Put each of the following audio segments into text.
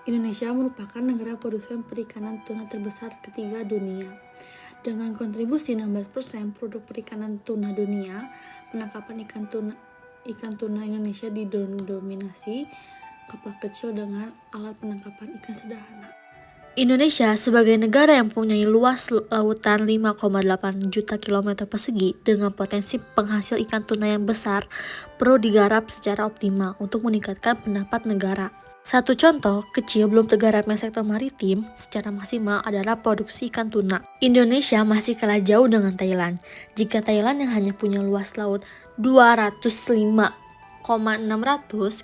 Indonesia merupakan negara produsen perikanan tuna terbesar ketiga dunia. Dengan kontribusi 16% produk perikanan tuna dunia, penangkapan ikan tuna Indonesia didominasi kapal kecil dengan alat penangkapan ikan sederhana. Indonesia sebagai negara yang mempunyai luas lautan 5,8 juta km persegi dengan potensi penghasil ikan tuna yang besar perlu digarap secara optimal untuk meningkatkan pendapatan negara. Satu contoh kecil belum tergarapnya sektor maritim secara maksimal adalah produksi ikan tuna. Indonesia masih kalah jauh dengan Thailand. Jika Thailand yang hanya punya luas laut 205,600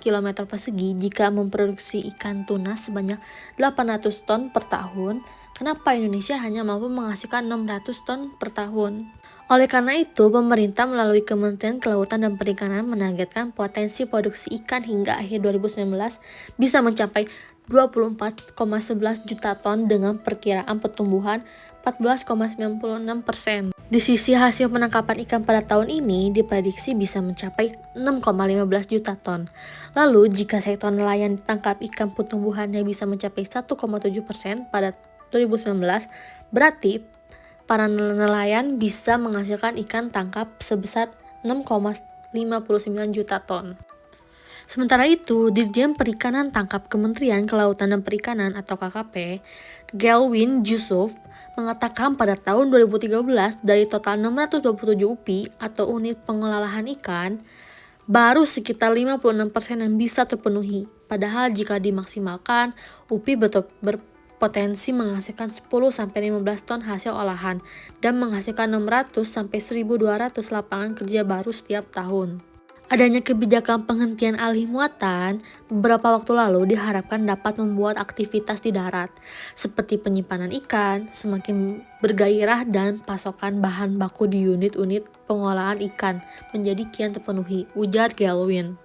km persegi jika memproduksi ikan tuna sebanyak 800 ton per tahun, kenapa Indonesia hanya mampu menghasilkan 600 ton per tahun? Oleh karena itu, pemerintah melalui Kementerian Kelautan dan Perikanan menargetkan potensi produksi ikan hingga akhir 2019 bisa mencapai 24,11 juta ton dengan perkiraan pertumbuhan 14,96%. Di sisi hasil penangkapan ikan pada tahun ini diprediksi bisa mencapai 6,15 juta ton. Lalu, jika sektor nelayan tangkap ikan pertumbuhannya bisa mencapai 1,7% pada 2019, berarti para nelayan bisa menghasilkan ikan tangkap sebesar 6,59 juta ton. Sementara itu, Dirjen Perikanan Tangkap Kementerian Kelautan dan Perikanan atau KKP, Gelwin Jusuf, mengatakan pada tahun 2013 dari total 627 UPI atau unit pengelolaan ikan, baru sekitar 56% yang bisa terpenuhi. Padahal jika dimaksimalkan, UPI berpotensi menghasilkan 10-15 ton hasil olahan dan menghasilkan 600-1.200 lapangan kerja baru setiap tahun. Adanya kebijakan penghentian alih muatan beberapa waktu lalu diharapkan dapat membuat aktivitas di darat, seperti penyimpanan ikan, semakin bergairah dan pasokan bahan baku di unit-unit pengolahan ikan menjadi kian terpenuhi, ujar Gelwin.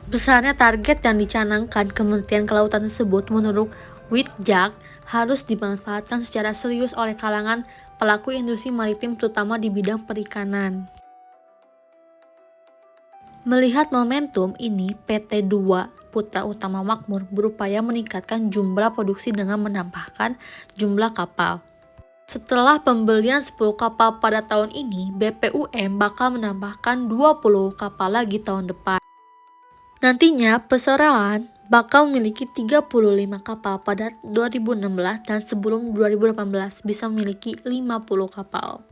Besarnya target yang dicanangkan Kementerian Kelautan tersebut menurut Witjak harus dimanfaatkan secara serius oleh kalangan pelaku industri maritim terutama di bidang perikanan. Melihat momentum ini, PT 2 Putra Utama Makmur berupaya meningkatkan jumlah produksi dengan menambahkan jumlah kapal. Setelah pembelian 10 kapal pada tahun ini, BPUM bakal menambahkan 20 kapal lagi tahun depan. Nantinya, perseroan bakal memiliki 35 kapal pada 2016 dan sebelum 2018 bisa memiliki 50 kapal.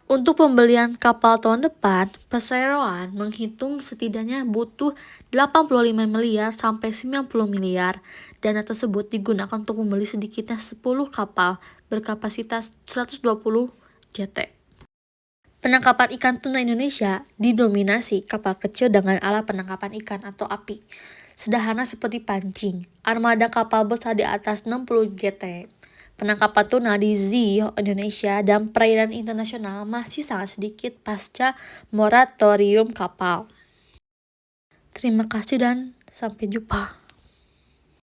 Untuk pembelian kapal tahun depan, perseroan menghitung setidaknya butuh 85 miliar sampai 90 miliar. Dana tersebut digunakan untuk membeli sedikitnya 10 kapal berkapasitas 120 JT. Penangkapan ikan tuna Indonesia didominasi kapal kecil dengan alat penangkapan ikan atau API, sederhana seperti pancing. Armada kapal besar di atas 60 GT. Penangkapan tuna di ZEE Indonesia dan perairan internasional masih sangat sedikit pasca moratorium kapal. Terima kasih dan sampai jumpa.